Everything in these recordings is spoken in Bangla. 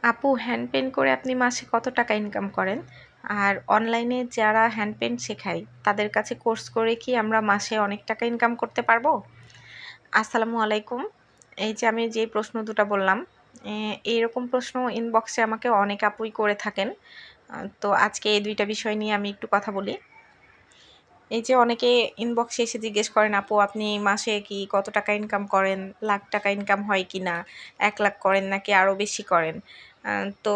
আপু, হ্যান্ড পেইন্ট করে আপনি মাসে কত টাকা ইনকাম করেন? আর অনলাইনে যারা হ্যান্ড পেইন্ট শেখায় তাদের কাছে কোর্স করে কি আমরা মাসে অনেক টাকা ইনকাম করতে পারবো? আসসালামু আলাইকুম। এই যে আমি যে প্রশ্ন দুটো বললাম, এইরকম প্রশ্ন ইনবক্সে আমাকে অনেক আপুই করে থাকেন। তো আজকে এই দুইটা বিষয় নিয়ে আমি একটু কথা বলি। এই যে অনেকে ইনবক্সে এসে জিজ্ঞেস করেন, আপু আপনি মাসে কি কত টাকা ইনকাম করেন? লাখ টাকা ইনকাম হয় কি না? ১ লাখ করেন নাকি আরও বেশি করেন? তো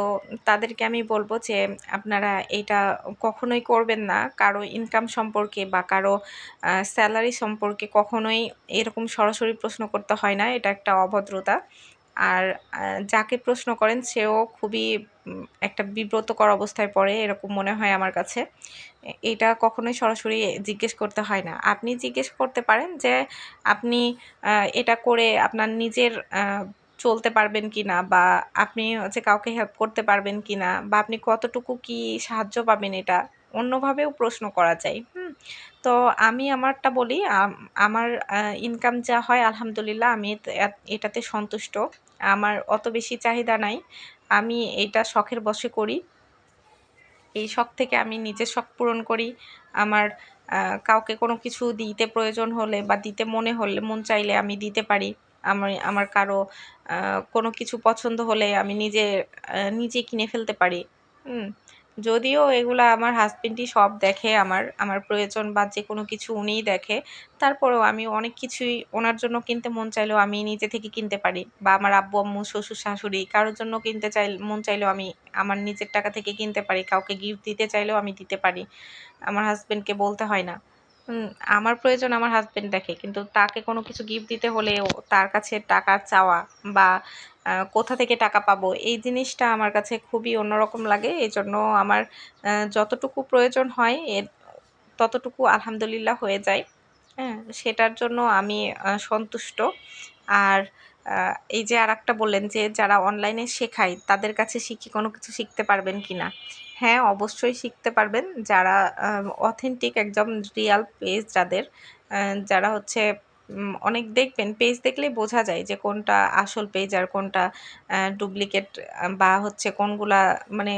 তাদেরকে আমি বলব যে আপনারা এইটা কখনোই করবেন না। কারো ইনকাম সম্পর্কে বা কারো স্যালারি সম্পর্কে কখনোই এরকম সরাসরি প্রশ্ন করতে হয় না। এটা একটা অভদ্রতা। আর যাকে প্রশ্ন করেন সেও খুবই একটা বিব্রতকর অবস্থায় পড়ে এরকম মনে হয় আমার কাছে। এটা কখনোই সরাসরি জিজ্ঞেস করতে হয় না। আপনি জিজ্ঞেস করতে পারেন যে আপনি এটা করে আপনার নিজের চলতে পারবেন কিনা, বা আপনি হচ্ছে কাউকে হেল্প করতে পারবেন কিনা, বা আপনি কতটুকু কি সাহায্য পাবেন এটা। অন্যভাবেও প্রশ্ন করা যায়। তো আমি আমারটা বলি, আমার ইনকাম যা হয় আলহামদুলিল্লাহ আমি এটাতে সন্তুষ্ট। আমার অত বেশি চাহিদা নাই। আমি এটা শখের বশে করি। এই শখ থেকে আমি নিজের শখ পূরণ করি। আমার কাউকে কোনো কিছু দিতে প্রয়োজন হলে বা দিতে মন চাইলে আমি দিতে পারি। আমার কারো কোনো কিছু পছন্দ হলে আমি নিজে কিনে ফেলতে পারি। হুম? যদিও এগুলা আমার হাসব্যান্ডই সব দেখে, আমার প্রয়োজন বা যেকোনো কিছু উনিই দেখে। তারপরেও আমি অনেক কিছুই ওনার জন্য কিনতে মন চাইলেও আমি নিজে থেকে কিনতে পারি, বা আমার আব্বু-আম্মু, শ্বশুর-শাশুড়ি কারোর জন্য মন চাইলেও আমি আমার নিজের টাকা থেকে কিনতে পারি। কাউকে গিফট দিতে চাইলেও আমি দিতে পারি। আমার হাসব্যান্ডকে বলতে হয় না। হুম, আমার প্রয়োজন আমার হাসব্যান্ড দেখে। কিন্তু তাকে কোনো কিছু গিফট দিতে হলেও তার কাছে টাকা চাওয়া বা কোথা থেকে টাকা পাবো, এই জিনিসটা আমার কাছে খুবই অন্যরকম লাগে। এজন্য আমার যতটুকু প্রয়োজন হয় ততটুকু আলহামদুলিল্লাহ হয়ে যায়। হ্যাঁ? সেটার জন্য আমি সন্তুষ্ট। আর এই যে আরেকটা বললেন যে যারা অনলাইনে শেখায় তাদের কাছে শিখে কোনো কিছু শিখতে পারবেন কিনা? হ্যাঁ, অবশ্যই শিখতে পারবেন। যারা অথেন্টিক একদম রিয়াল পেজ যাদের, যারা হচ্ছে অনেক দেখবেন পেজ দেখলেই বোঝা যায় যে কোনটা আসল পেজ আর কোনটা ডুপ্লিকেট, বা হচ্ছে কোনগুলা মানে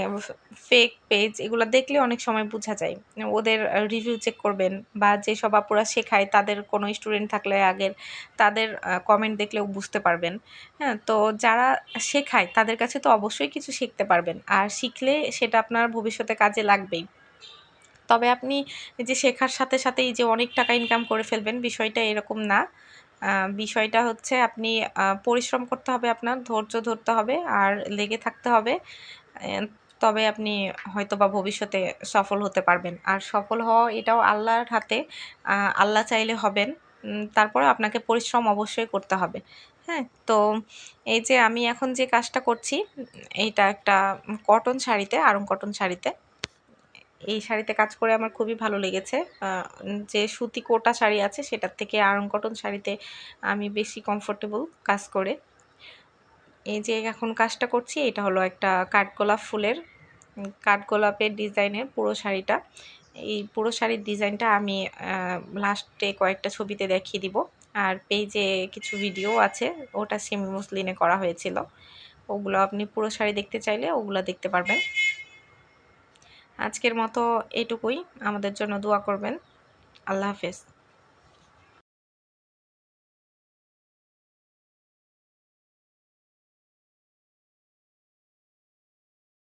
ফেক পেজ, এগুলা দেখলে অনেক সময় বোঝা যায়। ওদের রিভিউ চেক করবেন, বা যেসব আপুরা শেখায় তাদের কোনো স্টুডেন্ট থাকলে আগের, তাদের কমেন্ট দেখলেও বুঝতে পারবেন। হ্যাঁ? তো যারা শেখায় তাদের কাছে তো অবশ্যই কিছু শিখতে পারবেন। আর শিখলে সেটা আপনার ভবিষ্যতে কাজে লাগবেই। তবে আপনি এই যে শেখার সাথে সাথেই যে অনেক টাকা ইনকাম করে ফেলবেন, বিষয়টা এরকম না। বিষয়টা হচ্ছে আপনি পরিশ্রম করতে হবে, আপনার ধৈর্য ধরতে হবে আর লেগে থাকতে হবে। তবে আপনি হয়তোবা ভবিষ্যতে সফল হতে পারবেন। আর সফল হওয়া এটাও আল্লাহর হাতে। আল্লাহ চাইলে হবেন। তারপরেও আপনাকে পরিশ্রম অবশ্যই করতে হবে। হ্যাঁ? তো এই যে আমি এখন যে কাজটা করছি, এইটা একটা কটন শাড়িতে, আড়ং কটন শাড়িতে। এই শাড়িতে কাজ করে আমার খুবই ভালো লেগেছে। আ যে সুতি কোটা শাড়ি আছে সেটার থেকে আড়ং কটন শাড়িতে আমি বেশি কমফোর্টেবল কাজ করে। এই যে এখন কাজটা করছি এটা হলো একটা কাঠগোলাপ ফুলের, কাঠগোলাপের ডিজাইনের পুরো শাড়িটা। এই পুরো শাড়ির ডিজাইনটা আমি লাস্টে কয়েকটা ছবিতে দেখিয়ে দিব। আর পেজে কিছু ভিডিও আছে, ওটা সেমি মসলিনে করা হয়েছিল। ওগুলো আপনি পুরো শাড়ি দেখতে চাইলে ওগুলো দেখতে পারবেন। আজকের মতো এটুকুই। আমাদের জন্য দোয়া করবেন। আল্লাহ হাফেজ।